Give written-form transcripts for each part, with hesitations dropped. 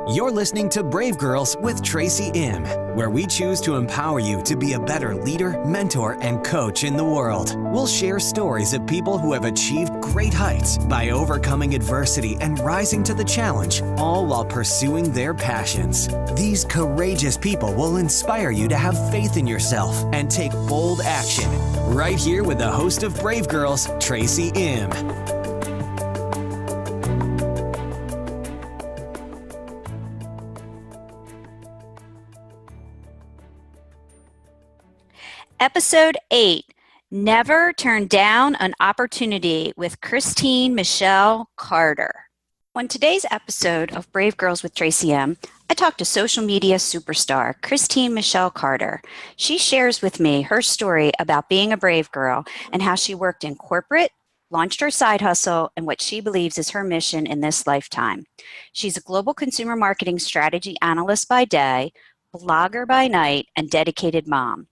You're listening to Brave Girls with Tracy Im, where we choose to empower you to be a better leader, mentor, and coach in the world. We'll share stories of people who have achieved great heights by overcoming adversity and rising to the challenge, all while pursuing their passions. These courageous people will inspire you to have faith in yourself and take bold action. Right here with the host of Brave Girls, Tracy Im. Episode 8, Never Turn Down an Opportunity with Michel Carter. On today's episode of Brave Girls with Tracy M., I talked to social media superstar Michel Carter. She shares with me her story about being a brave girl and how she worked in corporate, launched her side hustle, and what she believes is her mission in this lifetime. She's a global consumer marketing strategy analyst by day, blogger by night, and dedicated mom.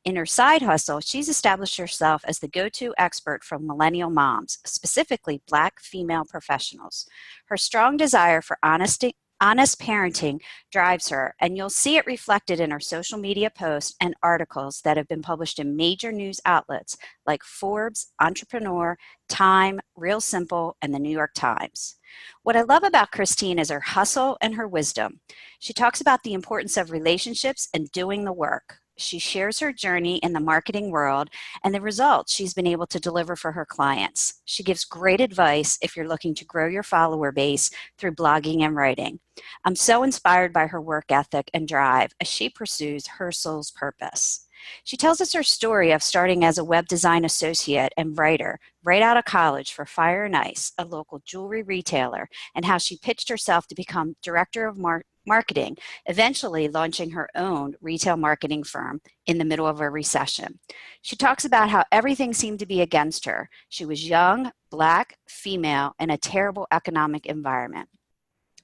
In her side hustle, she's established herself as the go-to expert for millennial moms, specifically Black female professionals. Her strong desire for honest parenting drives her, and you'll see it reflected in her social media posts and articles that have been published in major news outlets like Forbes, Entrepreneur, Time, Real Simple, and the New York Times. What I love about Christine is her hustle and her wisdom. She talks about the importance of relationships and doing the work. She shares her journey in the marketing world and the results she's been able to deliver for her clients. She gives great advice if you're looking to grow your follower base through blogging and writing. I'm so inspired by her work ethic and drive as she pursues her soul's purpose. She tells us her story of starting as a web design associate and writer right out of college for Fire and Ice, a local jewelry retailer, and how she pitched herself to become director of marketing, eventually launching her own retail marketing firm in the middle of a recession. She talks about how everything seemed to be against her. She was young, Black, female, in a terrible economic environment.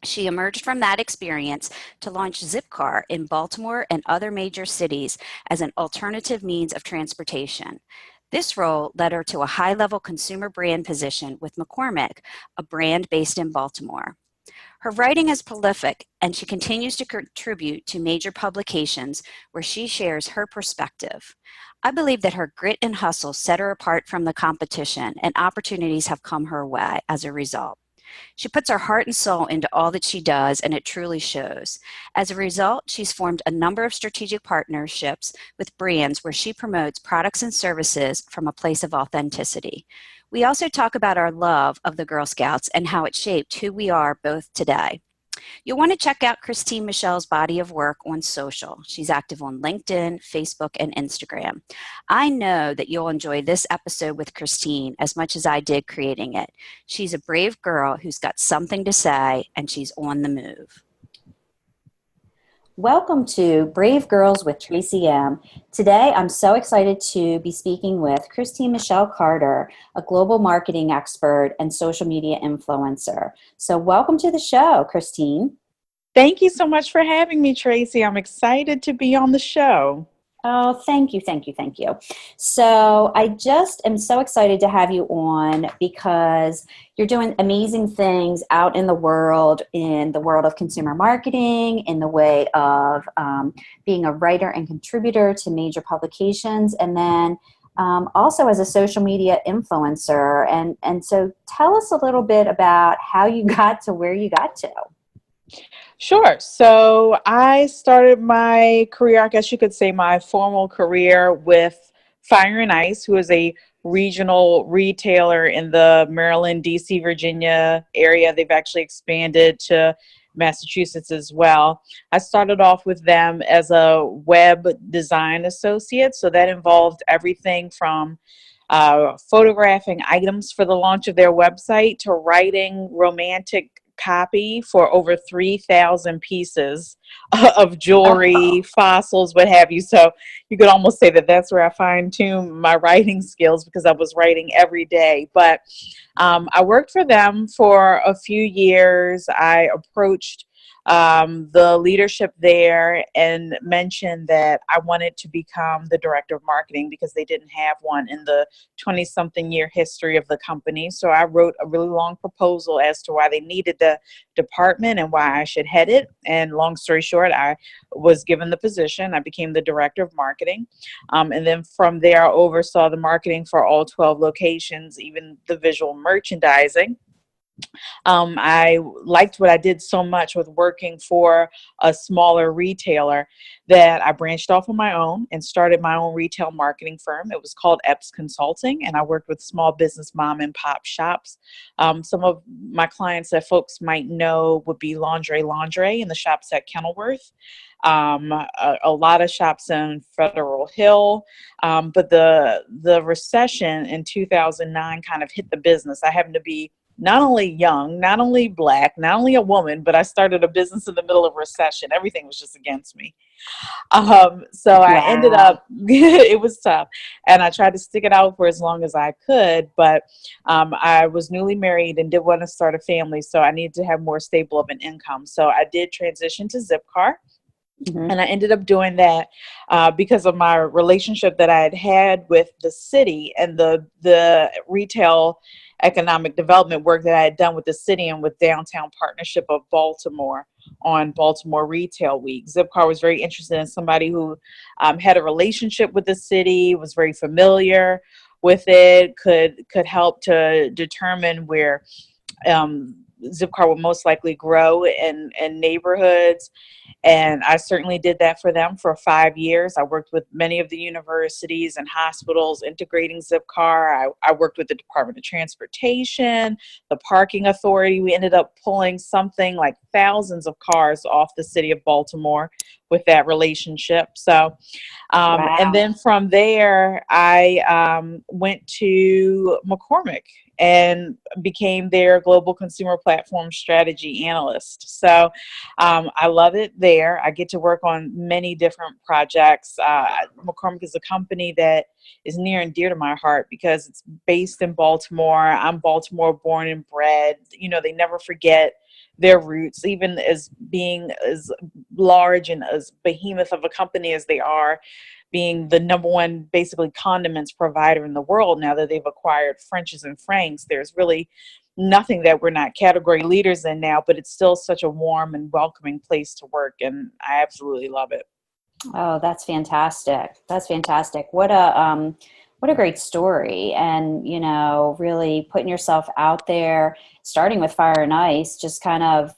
She emerged from that experience to launch Zipcar in Baltimore and other major cities as an alternative means of transportation. This role led her to a high-level consumer brand position with McCormick, a brand based in Baltimore. Her writing is prolific, and she continues to contribute to major publications where she shares her perspective. I believe that her grit and hustle set her apart from the competition, and opportunities have come her way as a result. She puts her heart and soul into all that she does, and it truly shows. As a result, she's formed a number of strategic partnerships with brands where she promotes products and services from a place of authenticity. We also talk about our love of the Girl Scouts and how it shaped who we are both today. You'll want to check out Michel's body of work on social. She's active on LinkedIn, Facebook, and Instagram. I know that you'll enjoy this episode with Christine as much as I did creating it. She's a brave girl who's got something to say, and she's on the move. Welcome to Brave Girls with Tracy M. Today, I'm so excited to be speaking with Michel Carter, a global marketing expert and social media influencer. So welcome to the show, Christine. Thank you so much for having me, Tracy. I'm excited to be on the show. Oh, thank you. So I just am so excited to have you on because you're doing amazing things out in the world of consumer marketing, in the way of being a writer and contributor to major publications, and then also as a social media influencer. And so tell us a little bit about how you got to where you got to. Sure. So I started my career, I guess you could say my formal career, with Fire and Ice, who is a regional retailer in the Maryland, DC, Virginia area. They've actually expanded to Massachusetts as well. I started off with them as a web design associate. So that involved everything from photographing items for the launch of their website to writing romantic copy for over 3,000 pieces of jewelry, fossils, what have you. So you could almost say that that's where I fine-tune my writing skills, because I was writing every day. But I worked for them for a few years. I approached the leadership there and mentioned that I wanted to become the director of marketing because they didn't have one in the 20-something year history of the company. So I wrote a really long proposal as to why they needed the department and why I should head it. And long story short, I was given the position. I became the director of marketing. And then from there, I oversaw the marketing for all 12 locations, even the visual merchandising. I liked what I did so much with working for a smaller retailer that I branched off on my own and started my own retail marketing firm. It was called Epps Consulting, and I worked with small business mom and pop shops. Some of my clients that folks might know would be Lingerie and the shops at Kenilworth. A lot of shops in Federal Hill, but the recession in 2009 kind of hit the business. I happened to be not only young, not only Black, not only a woman, but I started a business in the middle of recession. Everything was just against me. So I ended Wow. up, it was tough. And I tried to stick it out for as long as I could. But I was newly married and did want to start a family. So I needed to have more stable of an income. So I did transition to Zipcar. Mhm. And I ended up doing that because of my relationship that I had had with the city and the retail economic development work that I had done with the city and with Downtown Partnership of Baltimore on Baltimore Retail Week. Zipcar was very interested in somebody who had a relationship with the city, was very familiar with it, could help to determine where Zipcar would most likely grow in neighborhoods. And I certainly did that for them for 5 years. I worked with many of the universities and hospitals integrating Zipcar. I worked with the Department of Transportation, the Parking Authority. We ended up pulling something like thousands of cars off the city of Baltimore with that relationship. So, and Wow. then from there, I went to McCormick and became their global consumer platform strategy analyst. So I love it there. I get to work on many different projects. McCormick is a company that is near and dear to my heart because it's based in Baltimore. I'm Baltimore born and bred. You know, they never forget their roots, even as being as large and as behemoth of a company as they are, being the number one basically condiments provider in the world. Now that they've acquired French's and Frank's, there's really nothing that we're not category leaders in now, but it's still such a warm and welcoming place to work, and I absolutely love it. Oh, that's fantastic. That's fantastic. What a great story. And, really putting yourself out there, starting with Fire and Ice, just kind of,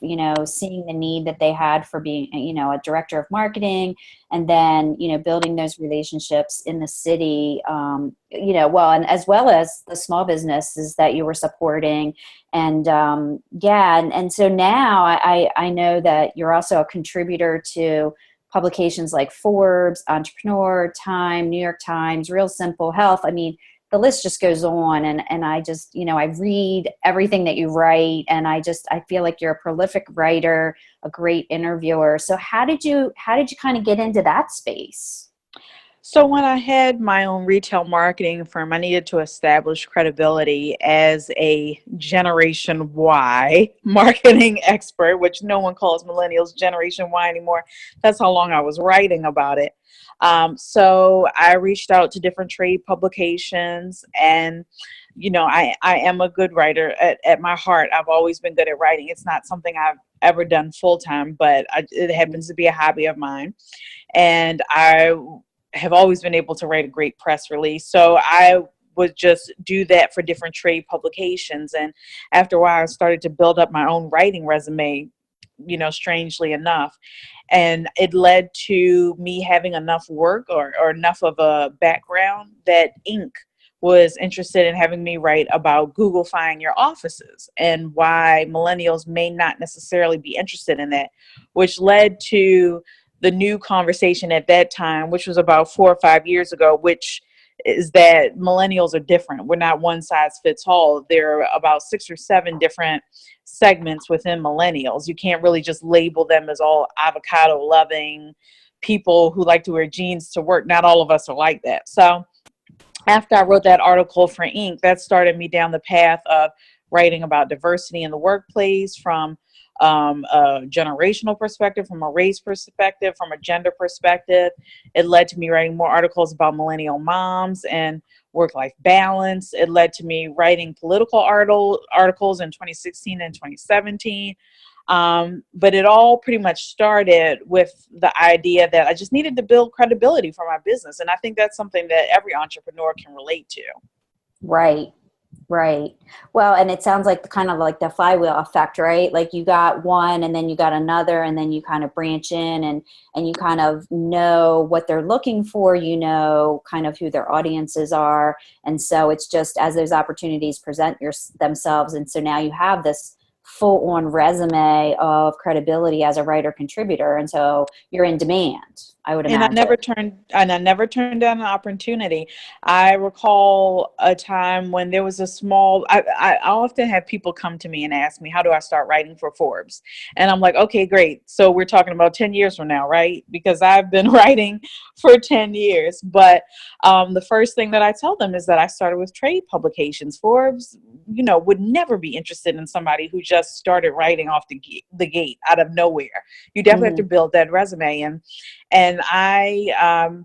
seeing the need that they had for being, a director of marketing, and then, building those relationships in the city, and as well as the small businesses that you were supporting. And and so now I know that you're also a contributor to publications like Forbes, Entrepreneur, Time, New York Times, Real Simple Health. I mean, the list just goes on. And I just, I read everything that you write, and I feel like you're a prolific writer, a great interviewer. So how did you kind of get into that space? So when I had my own retail marketing firm, I needed to establish credibility as a Generation Y marketing expert, which no one calls millennials Generation Y anymore. That's how long I was writing about it. So I reached out to different trade publications, and I am a good writer at my heart. I've always been good at writing. It's not something I've ever done full time, but it happens to be a hobby of mine. And I have always been able to write a great press release. So I would just do that for different trade publications. And after a while, I started to build up my own writing resume, strangely enough. And it led to me having enough work or enough of a background that Inc. was interested in having me write about Googlefying your offices and why millennials may not necessarily be interested in that, which led to the new conversation at that time, which was about 4 or 5 years ago, which is that millennials are different. We're not one size fits all. There are about 6 or 7 different segments within millennials. You can't really just label them as all avocado loving people who like to wear jeans to work. Not all of us are like that. So after I wrote that article for Inc., that started me down the path of writing about diversity in the workplace from a generational perspective, from a race perspective, from a gender perspective. It led to me writing more articles about millennial moms and work-life balance. It led to me writing political articles in 2016 and 2017. But it all pretty much started with the idea that I just needed to build credibility for my business. And I think that's something that every entrepreneur can relate to. Right. Right. Well, and it sounds like kind of like the flywheel effect, right? Like you got one and then you got another and then you kind of branch in and you kind of know what they're looking for, you know, kind of who their audiences are. And so it's just as those opportunities present themselves. And so now you have this full on resume of credibility as a writer contributor. And so you're in demand, I would imagine. And I never turned down an opportunity. I recall a time when there was I often have people come to me and ask me, how do I start writing for Forbes? And I'm like, okay, great. So we're talking about 10 years from now, right? Because I've been writing for 10 years. But the first thing that I tell them is that I started with trade publications. Forbes, would never be interested in somebody who just started writing off the gate out of nowhere. You definitely have to build that resume. And I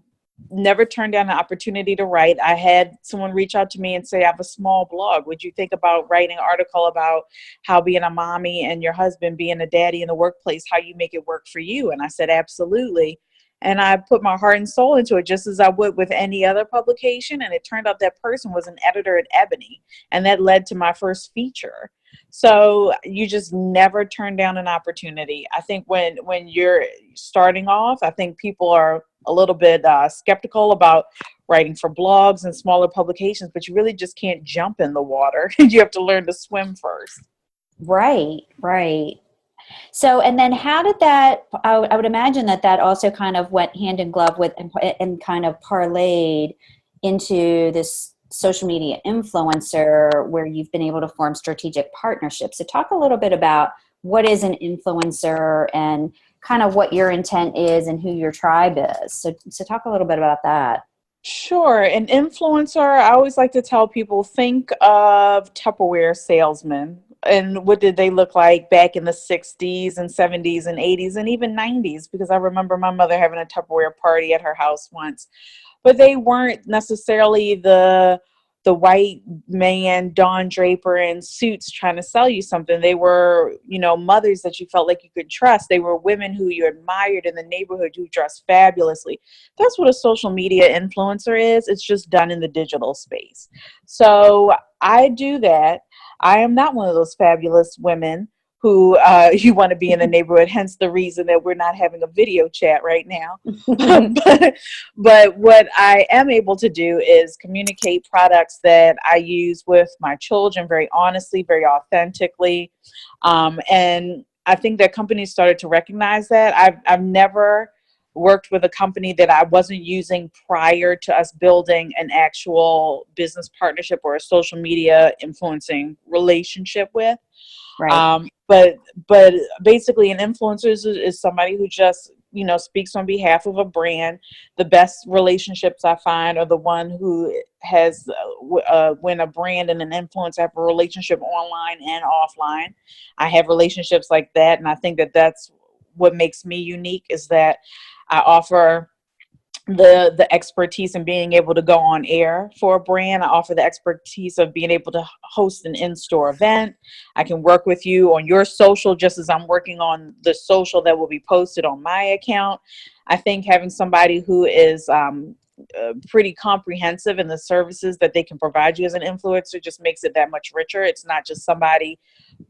never turned down an opportunity to write. I had someone reach out to me and say, I have a small blog. Would you think about writing an article about how being a mommy and your husband being a daddy in the workplace, how you make it work for you? And I said, absolutely. And I put my heart and soul into it just as I would with any other publication. And it turned out that person was an editor at Ebony. And that led to my first feature. So you just never turn down an opportunity. I think when you're starting off, I think people are a little bit skeptical about writing for blogs and smaller publications, but you really just can't jump in the water. You have to learn to swim first. Right, right. So, and then how did that, I would imagine that also kind of went hand in glove with and kind of parlayed into this social media influencer where you've been able to form strategic partnerships. So talk a little bit about what is an influencer and kind of what your intent is and who your tribe is. So talk a little bit about that. Sure. An influencer, I always like to tell people, think of Tupperware salesmen. And what did they look like back in the 60s and 70s and 80s and even 90s? Because I remember my mother having a Tupperware party at her house once. But they weren't necessarily the white man, Don Draper in suits trying to sell you something. They were, mothers that you felt like you could trust. They were women who you admired in the neighborhood who dressed fabulously. That's what a social media influencer is. It's just done in the digital space. So I do that. I am not one of those fabulous women who you want to be in the neighborhood, hence the reason that we're not having a video chat right now. But what I am able to do is communicate products that I use with my children very honestly, very authentically. And I think that companies started to recognize that. I've never worked with a company that I wasn't using prior to us building an actual business partnership or a social media influencing relationship with. Right. But basically an influencer is somebody who just, speaks on behalf of a brand. The best relationships I find are the one who has, when a brand and an influencer have a relationship online and offline. I have relationships like that. And I think that that's what makes me unique, is that I offer the expertise in being able to go on air for a brand. I offer the expertise of being able to host an in-store event. I can work with you on your social just as I'm working on the social that will be posted on my account. I think having somebody who is pretty comprehensive in the services that they can provide you as an influencer just makes it that much richer. It's not just somebody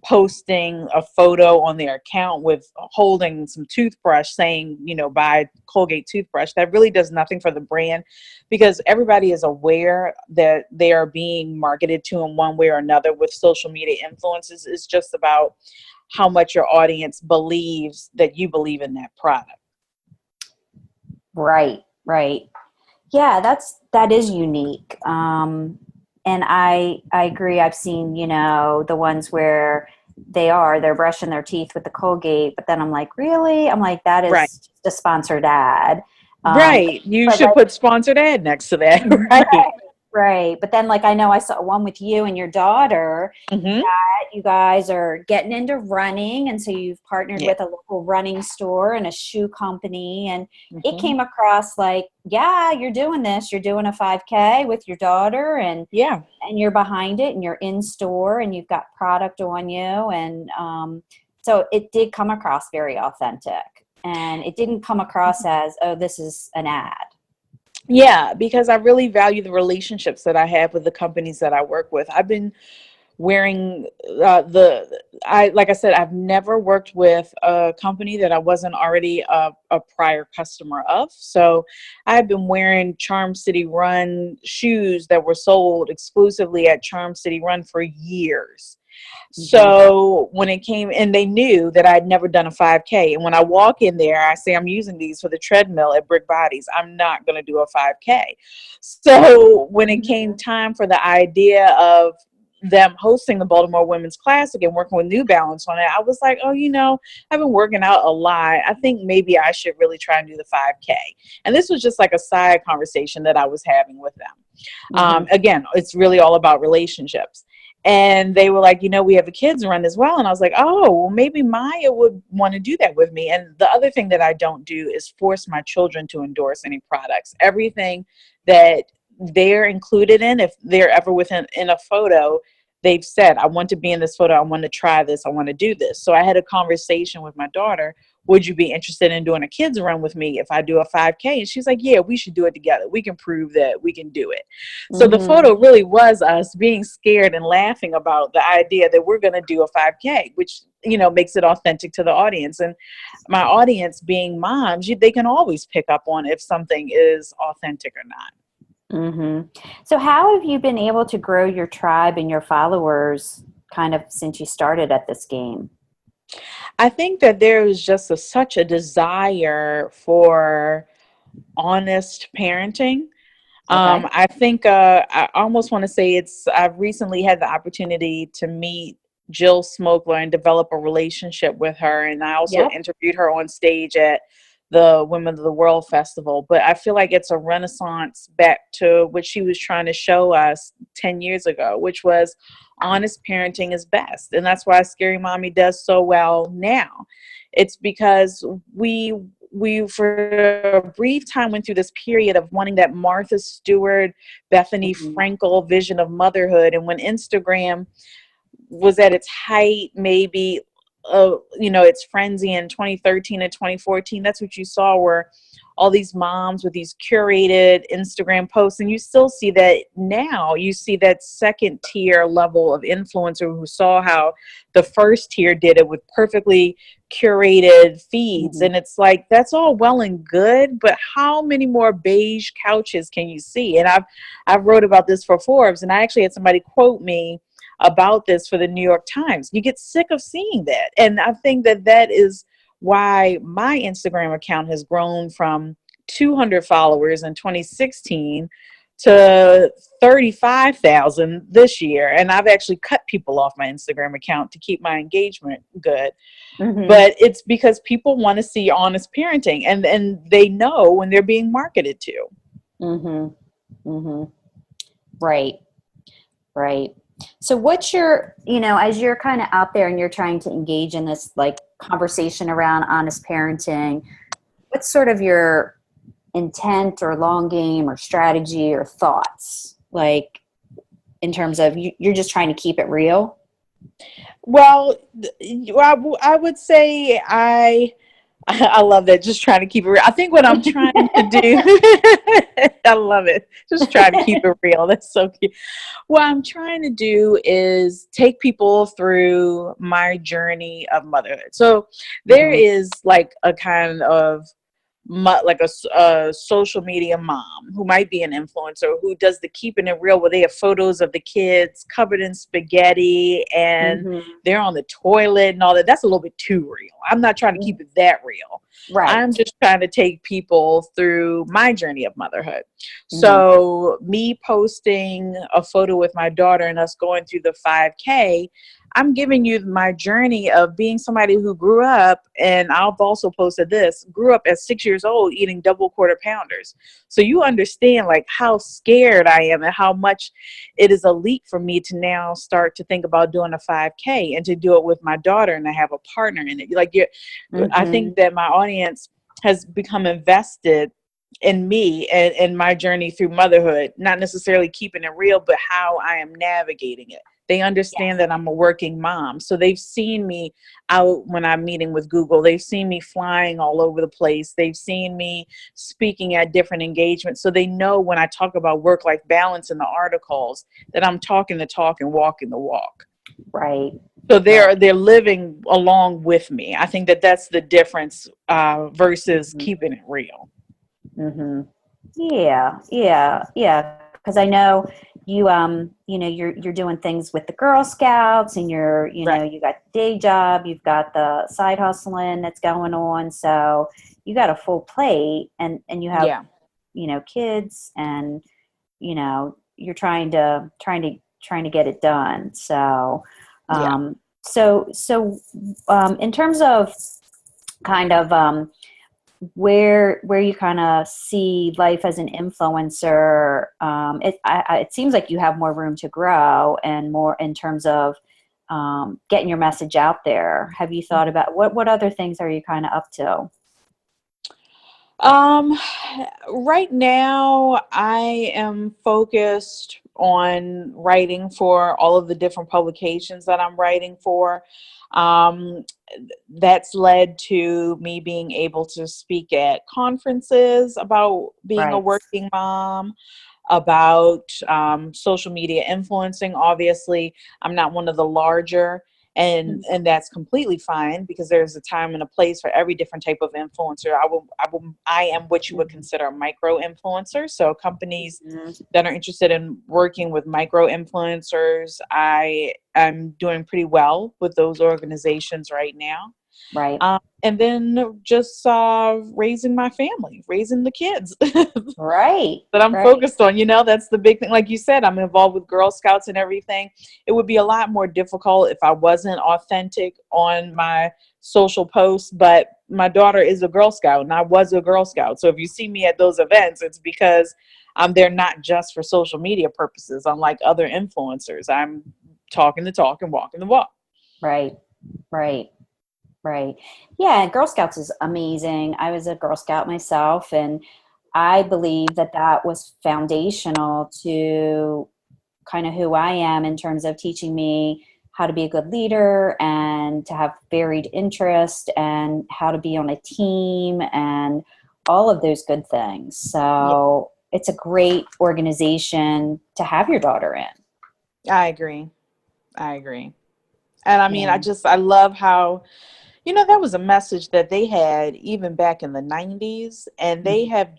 posting a photo on their account with holding some toothbrush saying, buy Colgate toothbrush. That really does nothing for the brand, because everybody is aware that they are being marketed to in one way or another with social media influences. It's just about how much your audience believes that you believe in that product. Right, right. Yeah, that is unique. And I agree. I've seen, the ones where they're brushing their teeth with the Colgate, but then I'm like, really? I'm like, that is right. Just a sponsored ad. Right. You should put sponsored ad next to that. Right. Right. But then, like, I know I saw one with you and your daughter. Mm-hmm. You guys are getting into running. And so you've partnered Yeah. with a local running store and a shoe company. And it Mm-hmm. came across like, yeah, you're doing this. You're doing a 5K with your daughter Yeah. and you're behind it and you're in store and you've got product on you. And so it did come across very authentic. And it didn't come across as, oh, this is an ad. Yeah, because I really value the relationships that I have with the companies that I work with. I've been wearing like I said, I've never worked with a company that I wasn't already a prior customer of. So I've been wearing Charm City Run shoes that were sold exclusively at Charm City Run for years. So when it came, and they knew that I'd never done a 5K. And when I walk in there, I say, I'm using these for the treadmill at Brick Bodies. I'm not going to do a 5K. So when it came time for the idea of them hosting the Baltimore Women's Classic and working with New Balance on it, I was like, oh, I've been working out a lot. I think maybe I should really try and do the 5K. And this was just like a side conversation that I was having with them. Again, it's really all about relationships. And they were like, we have a kids run as well. And I was like, oh, well, maybe Maya would want to do that with me. And the other thing that I don't do is force my children to endorse any products. Everything that they're included in, if they're ever in a photo, they've said, I want to be in this photo. I want to try this. I want to do this. So I had a conversation with my daughter. Would you be interested in doing a kids run with me if I do a 5K? And she's like, yeah, we should do it together. We can prove that we can do it. So the photo really was us being scared and laughing about the idea that we're going to do a 5K, which, makes it authentic to the audience. And my audience being moms, they can always pick up on if something is authentic or not. So how have you been able to grow your tribe and your followers kind of since you started at this game? I think that there is just such a desire for honest parenting. Okay. I think I almost want to say I've recently had the opportunity to meet Jill Smokler and develop a relationship with her. And I also interviewed her on stage at the Women of the World Festival. But I feel like it's a renaissance back to what she was trying to show us 10 years ago, which was honest parenting is best. And that's why Scary Mommy does so well now. It's because we for a brief time went through this period of wanting that Martha Stewart, Bethany Frankel vision of motherhood. And when Instagram was at its height, maybe, its frenzy in 2013 and 2014, that's what you saw, were all these moms with these curated Instagram posts. And you still see that now. You see that second tier level of influencer who saw how the first tier did it with perfectly curated feeds. And it's like, that's all well and good, but how many more beige couches can you see? And I've wrote about this for Forbes, and I actually had somebody quote me about this for the New York Times. You get sick of seeing that. And I think that is why my Instagram account has grown from 200 followers in 2016 to 35,000 this year. And I've actually cut people off my Instagram account to keep my engagement good. But it's because people want to see honest parenting, and they know when they're being marketed to. Right. So what's your, as you're kind of out there and you're trying to engage in this like conversation around honest parenting, what's sort of your intent or long game or strategy or thoughts, like in terms of you're just trying to keep it real? Well, I would say I love that. Just trying to keep it real. I think what I'm trying to do, I love it. Just trying to keep it real. That's so cute. What I'm trying to do is take people through my journey of motherhood. So there is like a kind of like a social media mom who might be an influencer who does the keeping it real, where they have photos of the kids covered in spaghetti and they're on the toilet and all that. That's a little bit too real. I'm not trying to keep it that real. Right. I'm just trying to take people through my journey of motherhood. So me posting a photo with my daughter and us going through the 5K, I'm giving you my journey of being somebody who grew up, and I've also posted this, grew up at 6 years old eating double quarter pounders. So you understand like how scared I am and how much it is a leap for me to now start to think about doing a 5K and to do it with my daughter and to have a partner in it. Like I think that my audience has become invested in me and my journey through motherhood, not necessarily keeping it real, but how I am navigating it. They understand that I'm a working mom. So they've seen me out when I'm meeting with Google. They've seen me flying all over the place. They've seen me speaking at different engagements. So they know when I talk about work-life balance in the articles that I'm talking the talk and walking the walk. Right. So they're living along with me. I think that that's the difference versus keeping it real. Yeah. Because I know you, you're doing things with the Girl Scouts, and you got the day job, you've got the side hustling that's going on. So you got a full plate, and you have, kids, and, you're trying to get it done. So, in terms of kind of, where you kind of see life as an influencer, it seems like you have more room to grow and more in terms of getting your message out there. Have you thought about what other things are you kind of up to? Right now I am focused on writing for all of the different publications that I'm writing for. That's led to me being able to speak at conferences about being a working mom, about social media influencing. Obviously, I'm not one of the larger, and that's completely fine because there's a time and a place for every different type of influencer. I am what you would consider a micro influencer. So companies that are interested in working with micro influencers, I am doing pretty well with those organizations right now. Right. And then just raising my family, raising the kids. Right. That I'm focused on. That's the big thing. Like you said, I'm involved with Girl Scouts and everything. It would be a lot more difficult if I wasn't authentic on my social posts, but my daughter is a Girl Scout and I was a Girl Scout. So if you see me at those events, it's because I'm there not just for social media purposes. Unlike other influencers, I'm talking the talk and walking the walk. Right. Yeah, Girl Scouts is amazing. I was a Girl Scout myself, and I believe that was foundational to kind of who I am in terms of teaching me how to be a good leader and to have varied interest and how to be on a team and all of those good things. So it's a great organization to have your daughter in. I agree. And I mean, I love how, that was a message that they had even back in the 90s, and they have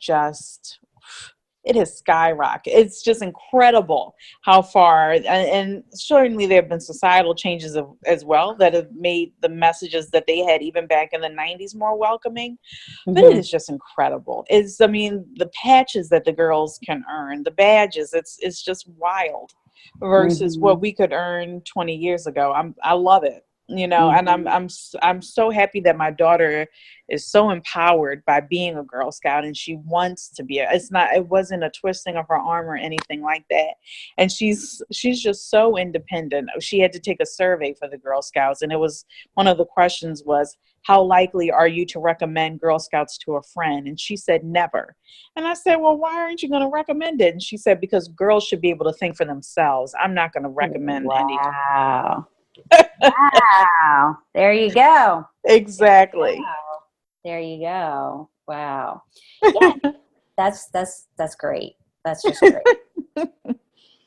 it has skyrocketed. It's just incredible how far, and certainly there have been societal changes as well that have made the messages that they had even back in the 90s more welcoming. But it is just incredible. The patches that the girls can earn, the badges, it's just wild versus what we could earn 20 years ago. I love it. And I'm so happy that my daughter is so empowered by being a Girl Scout, and she wants to be. It wasn't a twisting of her arm or anything like that. And she's just so independent. She had to take a survey for the Girl Scouts, and it was one of the questions was, how likely are you to recommend Girl Scouts to a friend? And she said never. And I said, well, why aren't you going to recommend it? And she said, because girls should be able to think for themselves. I'm not going to recommend anything. Wow. There you go. Exactly. Wow. There you go. Wow. Yeah. That's great. That's just great.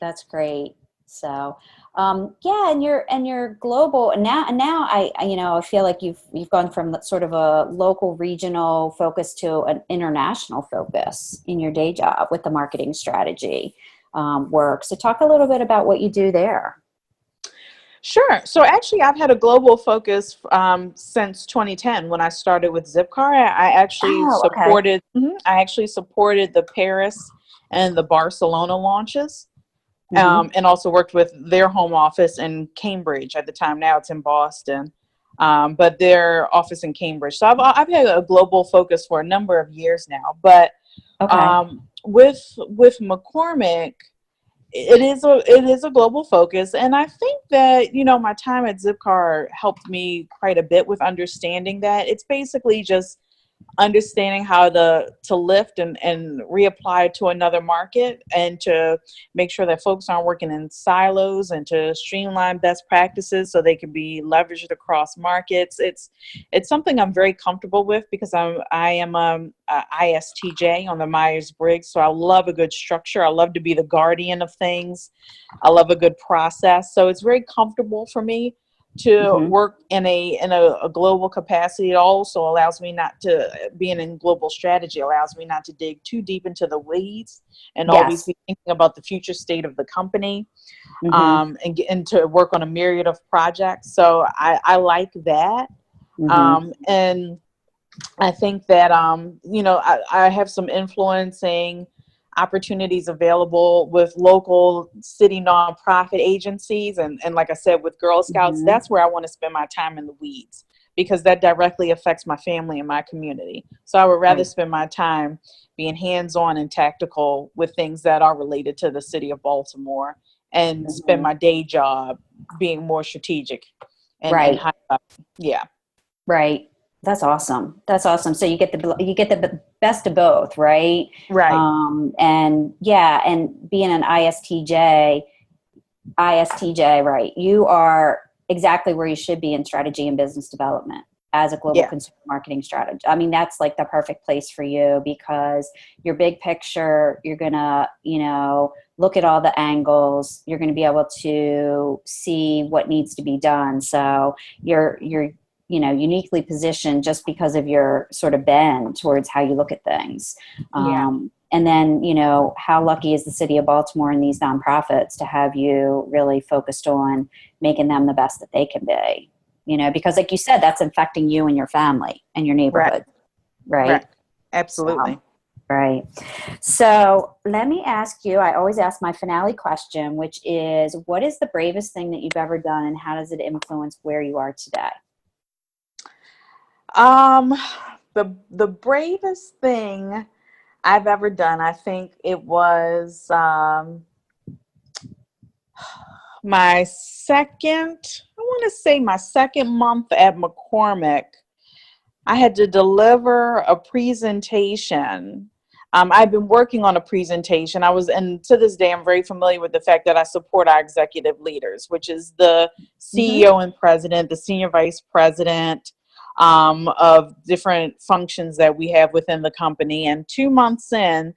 That's great. So, and you're global now. I feel like you've gone from sort of a local regional focus to an international focus in your day job with the marketing strategy work. So talk a little bit about what you do there. Sure. So actually, I've had a global focus since 2010 when I started with Zipcar. I actually supported the Paris and the Barcelona launches. And also worked with their home office in Cambridge at the time. Now it's in Boston, but their office in Cambridge. So I've had a global focus for a number of years now. But with McCormick, it is a global focus, and I think that my time at Zipcar helped me quite a bit with understanding that it's basically just understanding how to lift and reapply to another market, and to make sure that folks aren't working in silos, and to streamline best practices so they can be leveraged across markets. It's something I'm very comfortable with, because I am a ISTJ on the Myers-Briggs, so I love a good structure. I love to be the guardian of things. I love a good process, so it's very comfortable for me to work in a global capacity. It also allows me not to, being in global strategy allows me not to dig too deep into the weeds, and always be thinking about the future state of the company, and to work on a myriad of projects. So I like that. And I think that, I have some influencing opportunities available with local city nonprofit agencies. And like I said, with Girl Scouts, that's where I want to spend my time, in the weeds, because that directly affects my family and my community. So I would rather spend my time being hands-on and tactical with things that are related to the city of Baltimore, and spend my day job being more strategic and high up. Yeah. Right. That's awesome. That's awesome. So you get the best of both, right? Right. And being an ISTJ, right? You are exactly where you should be in strategy and business development as a global consumer marketing strategist. I mean, that's like the perfect place for you, because your big picture, you're gonna, look at all the angles. You're going to be able to see what needs to be done. So you're uniquely positioned just because of your sort of bend towards how you look at things. And then, how lucky is the city of Baltimore and these nonprofits to have you really focused on making them the best that they can be, because like you said, that's infecting you and your family and your neighborhood. Right. Absolutely. Right. So let me ask you, I always ask my finale question, which is, what is the bravest thing that you've ever done, and how does it influence where you are today? The bravest thing I've ever done, I think it was my second month at McCormick. I had to deliver a presentation. I've been working on a presentation. And to this day, I'm very familiar with the fact that I support our executive leaders, which is the CEO and president, the senior vice president, of different functions that we have within the company. And 2 months in,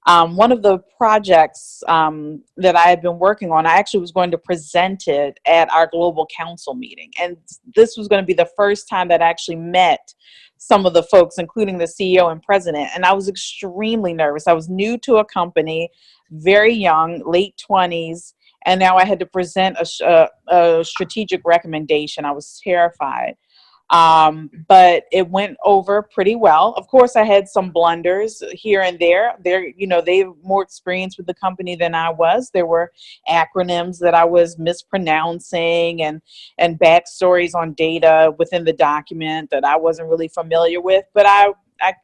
one of the projects that I had been working on, I actually was going to present it at our global council meeting. And this was going to be the first time that I actually met some of the folks, including the CEO and president. And I was extremely nervous. I was new to a company, very young, late 20s. And now I had to present a strategic recommendation. I was terrified. But it went over pretty well. Of course, I had some blunders here and there. They're more experienced with the company than I was. There were acronyms that I was mispronouncing, and backstories on data within the document that I wasn't really familiar with, but I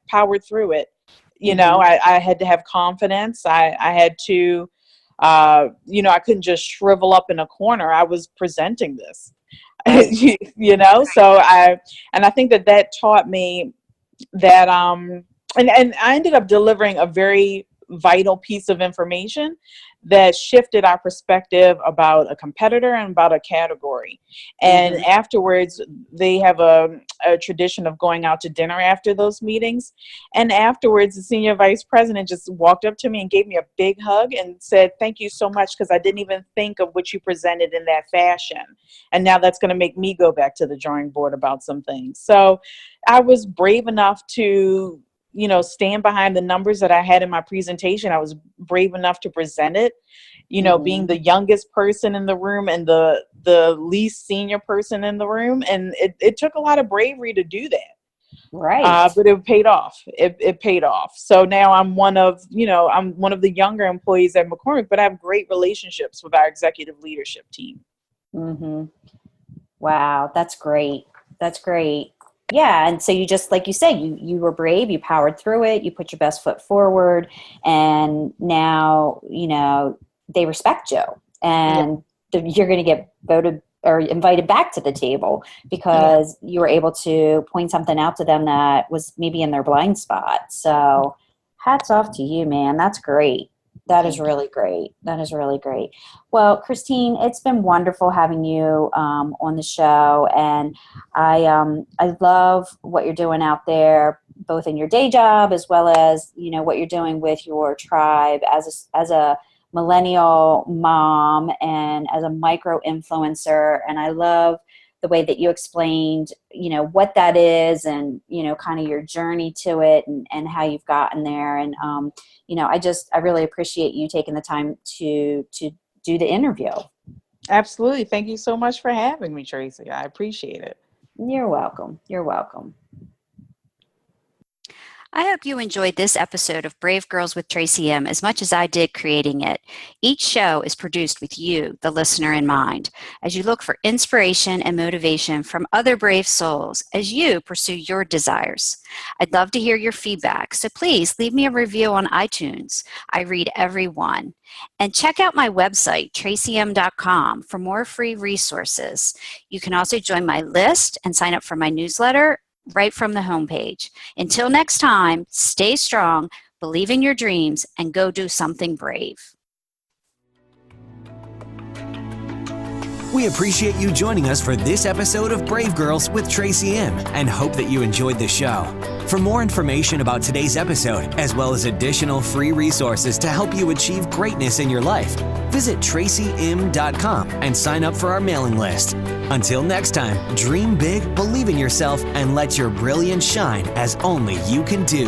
powered through it. I had to have confidence. I had to, I couldn't just shrivel up in a corner. I was presenting this. So I think that taught me that, and I ended up delivering a very vital piece of information that shifted our perspective about a competitor and about a category. And afterwards, they have a tradition of going out to dinner after those meetings. And afterwards, the senior vice president just walked up to me and gave me a big hug and said, "Thank you so much, because I didn't even think of what you presented in that fashion. And now that's going to make me go back to the drawing board about some things." So I was brave enough to stand behind the numbers that I had in my presentation. I was brave enough to present it, being the youngest person in the room and the least senior person in the room. And it took a lot of bravery to do that. Right. But it paid off. It paid off. So now I'm one of the younger employees at McCormick, but I have great relationships with our executive leadership team. Mm-hmm. Wow, that's great. That's great. Yeah, and so you just, like you said, you were brave, you powered through it, you put your best foot forward, and now, they respect you. And you're going to get voted or invited back to the table because you were able to point something out to them that was maybe in their blind spot. So hats off to you, man. That's great. That is really great. That is really great. Well, Christine, it's been wonderful having you on the show, and I love what you're doing out there, both in your day job as well as what you're doing with your tribe as a millennial mom and as a micro influencer. And I love the way that you explained, what that is and, kind of your journey to it and how you've gotten there. And, I really appreciate you taking the time to do the interview. Absolutely. Thank you so much for having me, Tracy. I appreciate it. You're welcome. You're welcome. I hope you enjoyed this episode of Brave Girls with Tracy M. as much as I did creating it. Each show is produced with you, the listener, in mind, as you look for inspiration and motivation from other brave souls as you pursue your desires. I'd love to hear your feedback, so please leave me a review on iTunes. I read every one. And check out my website, tracym.com, for more free resources. You can also join my list and sign up for my newsletter right from the homepage. Until next time, stay strong, believe in your dreams, and go do something brave. We appreciate you joining us for this episode of Brave Girls with Tracy M. and hope that you enjoyed the show. For more information about today's episode, as well as additional free resources to help you achieve greatness in your life, visit tracym.com and sign up for our mailing list. Until next time, dream big, believe in yourself, and let your brilliance shine as only you can do.